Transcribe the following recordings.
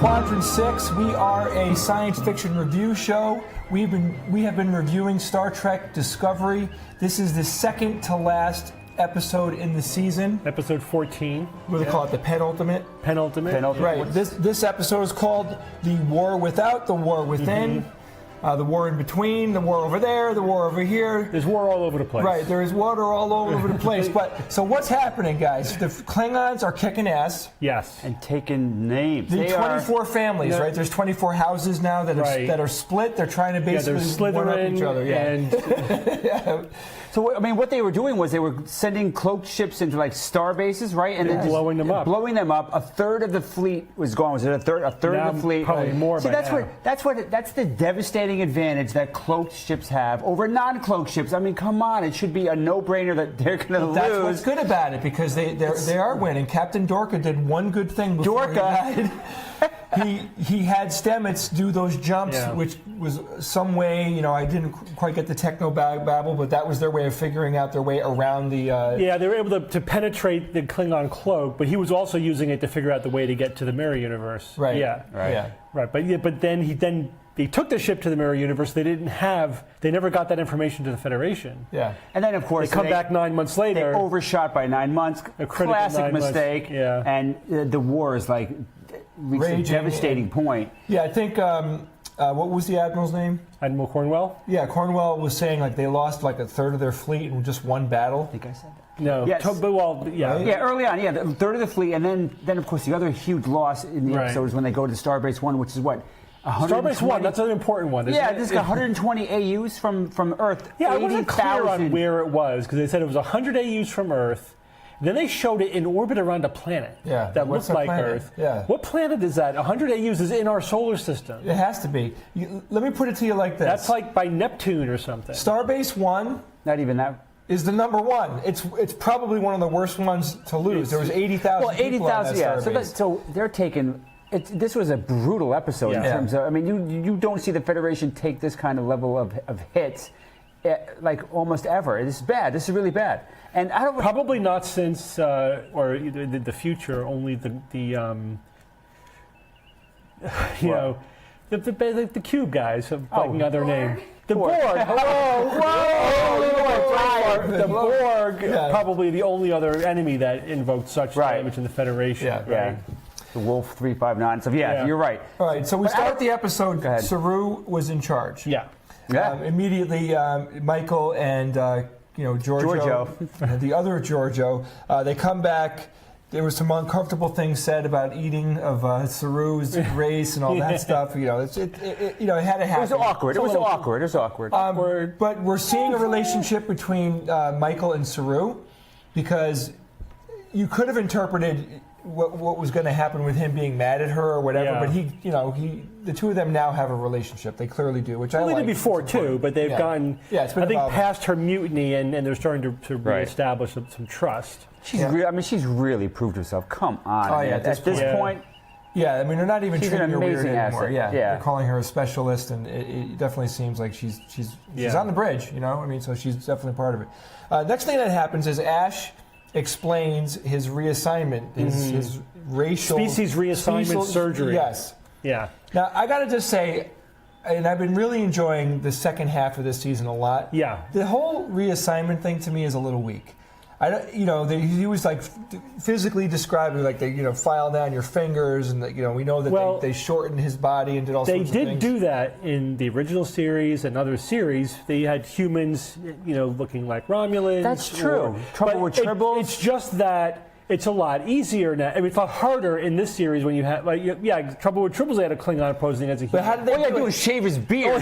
Quadrant 6. We are a science fiction review show. We have been reviewing Star Trek Discovery. This is the second to last episode in the season. Episode 14. What do they call it? The penultimate? Penultimate. Right. This episode is called The War Without, The War Within. The war in between, the war over there, the war over here. There's war all over the place. Right, there is water all over the place. But so what's happening, guys? The Klingons are kicking ass. Yes. And taking names. The 24 families, right? There's 24 houses now that are split. They're trying to basically one up each other. And So, I mean, what they were doing was they were sending cloaked ships into, like, star bases, right? And then just blowing them up. Blowing them up. A third of the fleet was gone. Was it a third? A third of the fleet. Probably more. See, that's the devastating advantage that cloaked ships have over non-cloaked ships. I mean, come on, it should be a no-brainer that they're going to lose. That's what's good about it, because they are winning. Captain Dorka did one good thing before he died. He had Stamets do those jumps, which was some way, I didn't quite get the techno babble, but that was their way of figuring out their way around the... Yeah, they were able to penetrate the Klingon cloak, but he was also using it to figure out the way to get to the mirror universe. Right. Yeah. Right. Yeah. Right. But then they took the ship to the mirror universe. They never got that information to the Federation. Yeah. And then, of course, they come back 9 months later. They overshot by 9 months. A critical classic mistake. Yeah. And the war is like reached a devastating point. Yeah, I think what was the admiral's name? Admiral Cornwell? Yeah, Cornwell was saying like they lost like a third of their fleet in just one battle. I think I said that. No. Yes. Yeah, early on, a third of the fleet, and then of course the other huge loss in the episode is when they go to Starbase 1, which is what? Starbase 1, that's an important one. This got 120 AUs from Earth. Yeah, I wasn't clear on where it was, because they said it was 100 AUs from Earth. Then they showed it in orbit around a planet that looked like Earth. Yeah. What planet is that? 100 AUs is in our solar system. It has to be. Let me put it to you like this. That's like by Neptune or something. Starbase 1. Not even that. Is the number one. It's probably one of the worst ones to lose. There was 80,000 Well, 80,000, yeah. So they're taking... this was a brutal episode in terms of... I mean, you don't see the Federation take this kind of level of hits like almost ever. This is bad. This is really bad. And I don't... Probably not since, or the future, only the Cube guys, blanking out their name. The Borg. The Borg, probably the only other enemy that invoked such damage in the Federation. Yeah. The Wolf 359. So you're right. All right. So we start the episode. Saru was in charge. Yeah. Immediately, Michael and Giorgio, the other Giorgio, they come back. There was some uncomfortable things said about eating of Saru's race and all that stuff. It had to happen. It was awkward. But we're seeing a relationship between Michael and Saru, because you could have interpreted what was going to happen with him being mad at her or whatever. But the two of them now have a relationship. They clearly do, which I like. They did before too, but they've gotten, I think, past her mutiny, and they're starting to reestablish some trust. She's really proved herself. Come on, at this point. Yeah, I mean, they're not even treating her weird anymore. Asset. They're calling her a specialist, and it definitely seems like she's on the bridge. So she's definitely part of it. Next thing that happens is Ash explains his reassignment, his racial species reassignment surgery. Yes. Yeah. Now I got to just say, and I've been really enjoying the second half of this season a lot. Yeah. The whole reassignment thing to me is a little weak. He was like physically describing, like they, file down your fingers, and we know that they shortened his body and did all sorts of things. They did do that in the original series and other series. They had humans, looking like Romulans. That's true. Trouble with Tribbles. It's just that it's a lot easier now. I mean, it's a lot harder in this series when you have, Trouble with Tribbles. They had a Klingon posing as a human. But how did they do is shave his beard.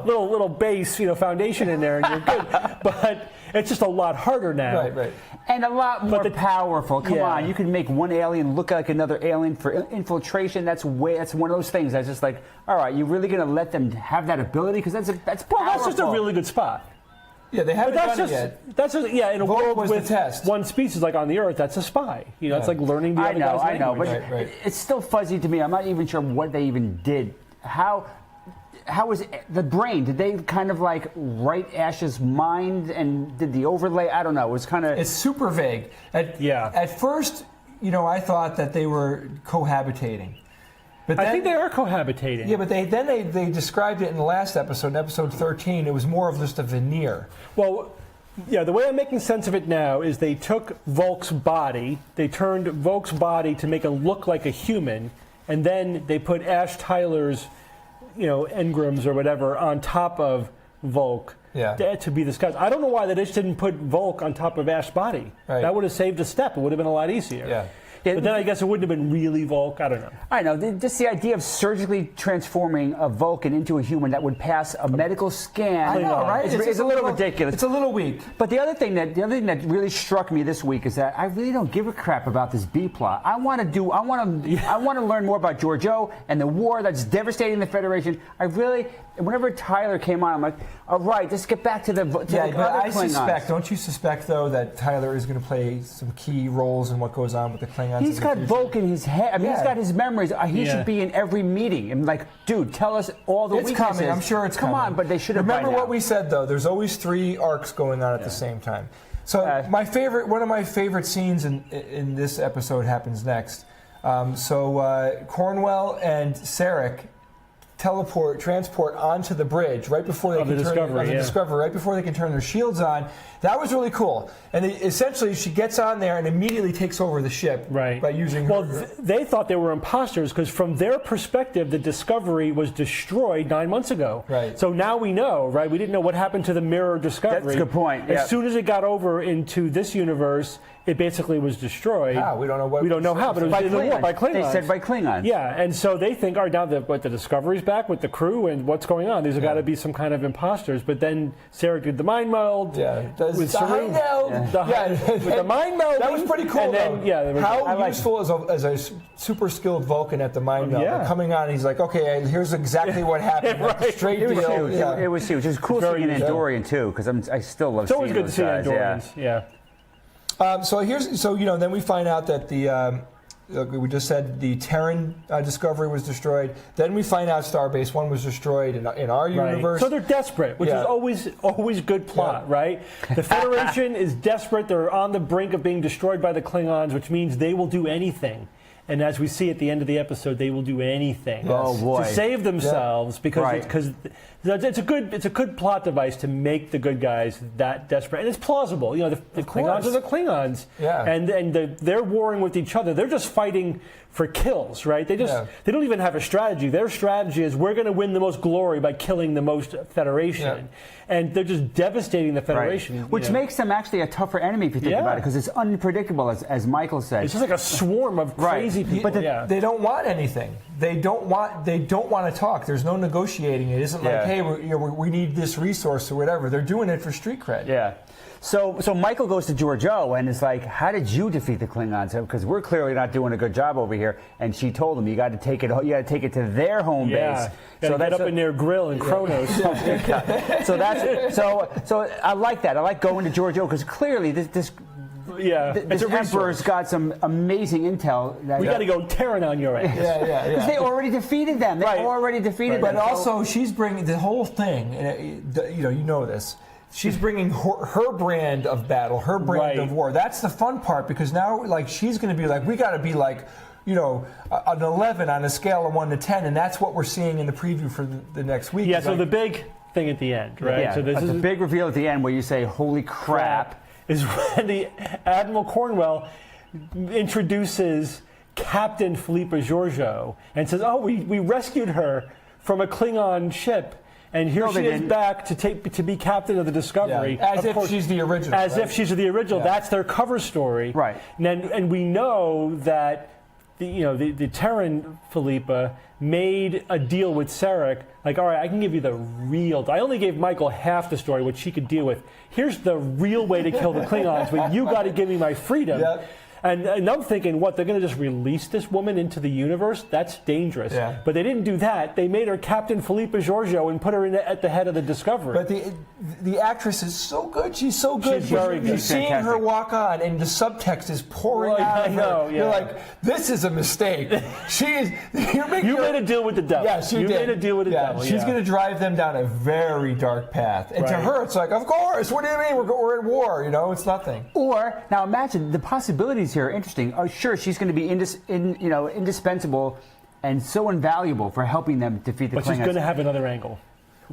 Little base, foundation in there, and you're good. But it's just a lot harder now. Right. And a lot more powerful. Come on, you can make one alien look like another alien for infiltration. That's one of those things that's just like, all right, you really going to let them have that ability? Because that's powerful. Well, that's just a really good spot. Yeah, they haven't done it yet. That's just, in a world with one species like on the Earth, that's a spy. It's like learning the other guy's language. I know, but it's still fuzzy to me. I'm not even sure what they even did. How was the brain? Did they kind of like write Ash's mind and did the overlay? I don't know. It was kind of... It's super vague. At first, I thought that they were cohabitating. But I think they are cohabitating. Yeah, but they described it in the last episode, in episode 13. It was more of just a veneer. Well, yeah, the way I'm making sense of it now is they took Volk's body, they turned Volk's body to make it look like a human, and then they put Ash Tyler's, engrams or whatever on top of Volk to be this guy. I don't know why they just didn't put Volk on top of Ash's body. Right. That would have saved a step. It would have been a lot easier. Yeah. But then I guess it wouldn't have been really Volk. I don't know. I know. Just the idea of surgically transforming a Vulcan into a human that would pass a medical scan. I know, right? It's a little ridiculous. It's a little weak. But the other thing that really struck me this week is that I really don't give a crap about this B plot. I want to learn more about Georgiou and the war that's devastating the Federation. Whenever Tyler came on, I'm like, all right, let's get back to the but I suspect. Don't you suspect though that Tyler is going to play some key roles in what goes on with the Klingons? He's got Volk in his head. I mean, he's got his memories. He should be in every meeting. I'm like, dude, tell us all the weaknesses. It's coming. I'm sure it's coming. Come on, but they should have. Remember what we said though. There's always 3 arcs going on at the same time. So one of my favorite scenes in this episode happens next. Cornwell and Sarek transport onto the bridge right before they can Discovery, right before they can turn their shields on. That was really cool. And essentially, she gets on there and immediately takes over the ship by using. Well, they thought they were imposters because, from their perspective, the Discovery was destroyed 9 months ago. Right. So now we know, right? We didn't know what happened to the Mirror Discovery. That's a good point. As soon as it got over into this universe, it basically was destroyed. How? We don't know what. We don't know how, but it was in the war by Klingons. They said by Klingons. Yeah, and so they think, all right, now the Discovery's back with the crew, and what's going on? There's got to be some kind of imposters. But then Sarah did the mind meld. Yeah, with the mind meld. With the mind meld. That was pretty cool. And then, how useful as a super skilled Vulcan at the mind meld. They're coming on, and he's like, okay, here's exactly what happened. Straight it deal. It was huge. It was cool seeing an Andorian too, because I still love. It's always good to see Andorians. Yeah. Then we find out that we just said the Terran Discovery was destroyed. Then we find out Starbase 1 was destroyed in our universe. So they're desperate, which is always good plot, right? The Federation is desperate. They're on the brink of being destroyed by the Klingons, which means they will do anything. And as we see at the end of the episode, they will do anything to save themselves because it's a good plot device to make the good guys that desperate, and it's plausible. The Klingons are the Klingons, and they're warring with each other. They're just fighting for kills, right? They don't even have a strategy. Their strategy is we're going to win the most glory by killing the most Federation, and they're just devastating the Federation, which makes them actually a tougher enemy if you think about it, because it's unpredictable, as Michael said. It's just like a swarm of crazy people. But they don't want anything. They don't want to talk. There's no negotiating. It isn't like, hey, we need this resource or whatever. They're doing it for street cred. Yeah. So Michael goes to Georgiou and is like, how did you defeat the Klingons? Because we're clearly not doing a good job over here. And she told him, you got to take it to their home base. So that's up in their grill in Kronos. So I like that. I like going to Georgiou because clearly this emperor's got some amazing intel. We got to go Terran on your ass. Because they already defeated them. They already defeated them. But also, she's bringing the whole thing. You know this. She's bringing her brand of battle, her brand of war. That's the fun part, because now, she's going to be like, we got to be like, an 11 on a scale of 1 to 10, and that's what we're seeing in the preview for the next week. Yeah. So the big thing at the end, right? Yeah. So this is the big reveal at the end where you say, "Holy crap!" Is when the Admiral Cornwell introduces Captain Philippa Georgiou and says, "Oh, we rescued her from a Klingon ship." And here she is back to be captain of the Discovery. Yeah. As if she's the original. As if she's the original. Yeah. That's their cover story. Right. And we know that the Terran Philippa made a deal with Sarek. Like, all right, I can give you the real. I only gave Michael half the story, which she could deal with. Here's the real way to kill the Klingons, but you got to give me my freedom. Yep. And I'm thinking, what, they're going to just release this woman into the universe? That's dangerous. Yeah. But they didn't do that. They made her Captain Philippa Georgiou and put her at the head of the Discovery. But the actress is so good. She's so good. She's very good. You're seeing her walk on, and the subtext is pouring out of her. You're like, this is a mistake. You made a deal with the devil. Yeah, she did. You made a deal with the devil. She's going to drive them down a very dark path. And to her, it's like, of course. What do you mean? We're at war. It's nothing. Or, now imagine the possibilities here are interesting. Oh, sure, she's going to be indispensable and so invaluable for helping them defeat the Klingons. But she's going to have another angle.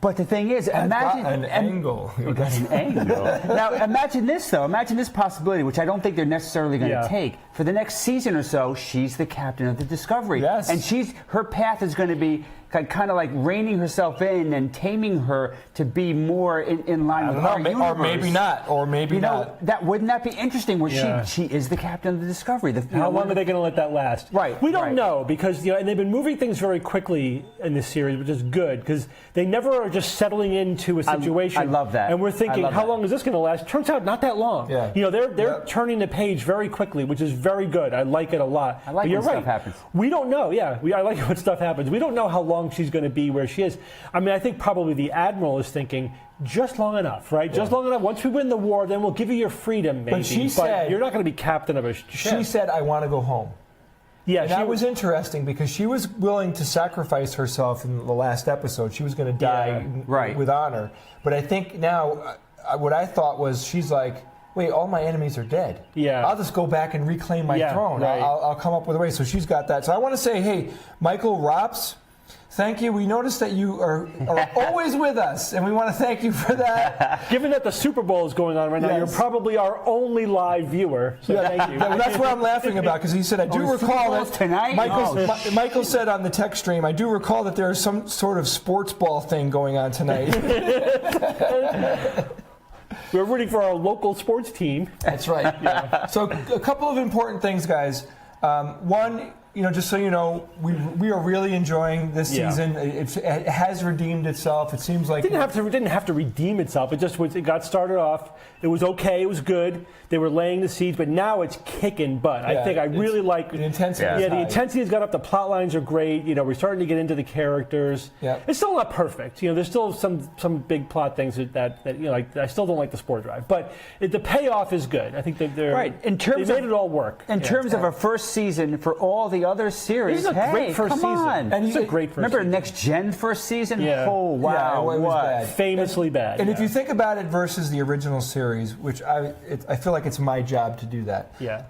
But the thing is, imagine an angle. You got an angle. Now, imagine this though. Imagine this possibility, which I don't think they're necessarily going to take. For the next season or so, she's the captain of the Discovery, yes, and her path is going to be kind of like reining herself in and taming her to be more in line with our universe. Or maybe not. Or maybe not. Wouldn't that be interesting? Where she is the captain of the Discovery. How long are they going to let that last? Right. We don't know because and they've been moving things very quickly in this series, which is good because they never are just settling into a situation. I love that. And we're thinking, how long is this going to last? Turns out, not that long. Yeah. They're turning the page very quickly, which is very good. I like it a lot. I like when stuff happens. We don't know. Yeah, I like it when stuff happens. We don't know how long she's going to be where she is. I mean, I think probably the Admiral is thinking just long enough, right? Yeah. Just long enough. Once we win the war, then we'll give you your freedom, maybe. But she said, you're not going to be captain of a ship. She said, I want to go home. Yeah, and that was interesting because she was willing to sacrifice herself in the last episode. She was going to die with honor. But I think now, what I thought was she's like, wait, all my enemies are dead. Yeah. I'll just go back and reclaim my throne. Right. I'll come up with a way. So she's got that. So I want to say, hey, Michael Rops, thank you. We noticed that you are always with us, and we want to thank you for that. Given that the Super Bowl is going on right now, you're probably our only live viewer. So thank you. Well, that's what I'm laughing about because he said, I do recall that tonight. Michael said on the tech stream, I do recall that there is some sort of sports ball thing going on tonight. We're rooting for our local sports team. That's right. Yeah. So a couple of important things, guys. One, just so you know, we are really enjoying this season. It has redeemed itself. It seems like it didn't have to redeem itself. It got started off. It was okay. It was good. They were laying the seeds, but now it's kicking butt. I think I really like the intensity. Yeah, the intensity has got up. The plot lines are great. We're starting to get into the characters. Yeah. It's still not perfect. There's still some big plot things that like I still don't like the sport drive, but the payoff is good. I think that they're right. They made it all work. In terms of a first season for all the other series, this is a great first season. On. And it's a great first Remember season. Next Gen first season? Yeah. Oh wow, it was bad. Famously bad. And if you think about it versus the original series, which I feel like it's my job to do that. Yeah.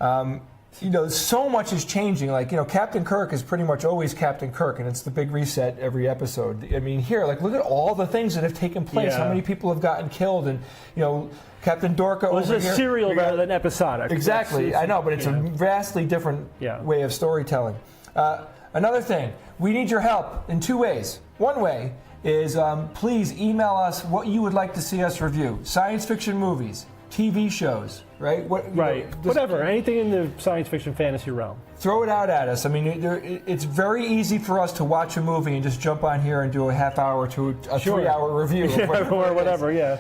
So much is changing. Like, Captain Kirk is pretty much always Captain Kirk, and it's the big reset every episode. I mean, here, look at all the things that have taken place. Yeah. How many people have gotten killed, and Captain Dorca over here. It's a serial rather than episodic. Exactly. I know, but it's a vastly different way of storytelling. Another thing, we need your help in two ways. One way is please email us what you would like to see us review. Science fiction movies, TV shows, right? Whatever, anything in the science fiction fantasy realm. Throw it out at us. I mean, it's very easy for us to watch a movie and just jump on here and do a half hour to a 3-hour review. Or whatever, we'll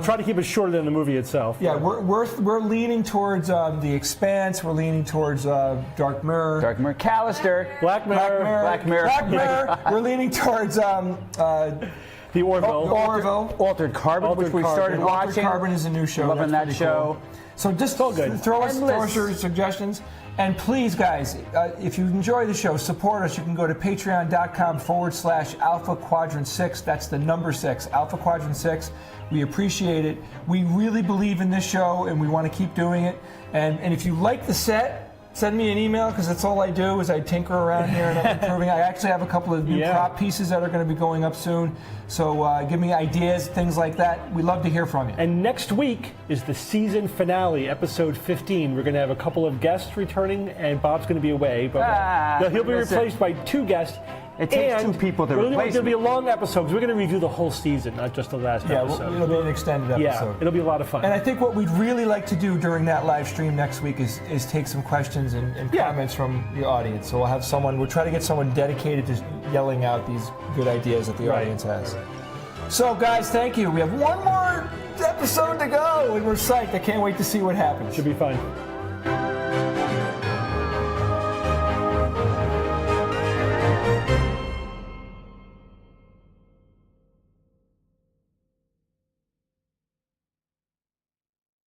try to keep it shorter than the movie itself. Yeah, we're leaning towards The Expanse. We're leaning towards Dark Mirror. Dark Mirror. Callister. Black Mirror. We're leaning towards the Orville. Altered Carbon, which we started watching. Altered Carbon is a new show. Loving that show. Cool. So just throw us your suggestions. And please, guys, if you enjoy the show, support us. You can go to patreon.com/Alpha Quadrant 6. That's the number 6, Alpha Quadrant 6. We appreciate it. We really believe in this show, and we want to keep doing it. And if you like the set, send me an email, because that's all I do is I tinker around here and I'm improving. I actually have a couple of new prop pieces that are going to be going up soon. So give me ideas, things like that. We'd love to hear from you. And next week is the season finale, episode 15. We're going to have a couple of guests returning, and Bob's going to be away. But he'll be replaced by 2 guests. It takes 2 people to replace It'll be a long episode, because we're going to review the whole season, not just the last episode. It'll be an extended episode. Yeah, it'll be a lot of fun. And I think what we'd really like to do during that live stream next week is take some questions and comments from the audience. So we'll try to get someone dedicated to yelling out these good ideas that the audience has. So, guys, thank you. We have one more episode to go, and we're psyched. I can't wait to see what happens. Should be fun.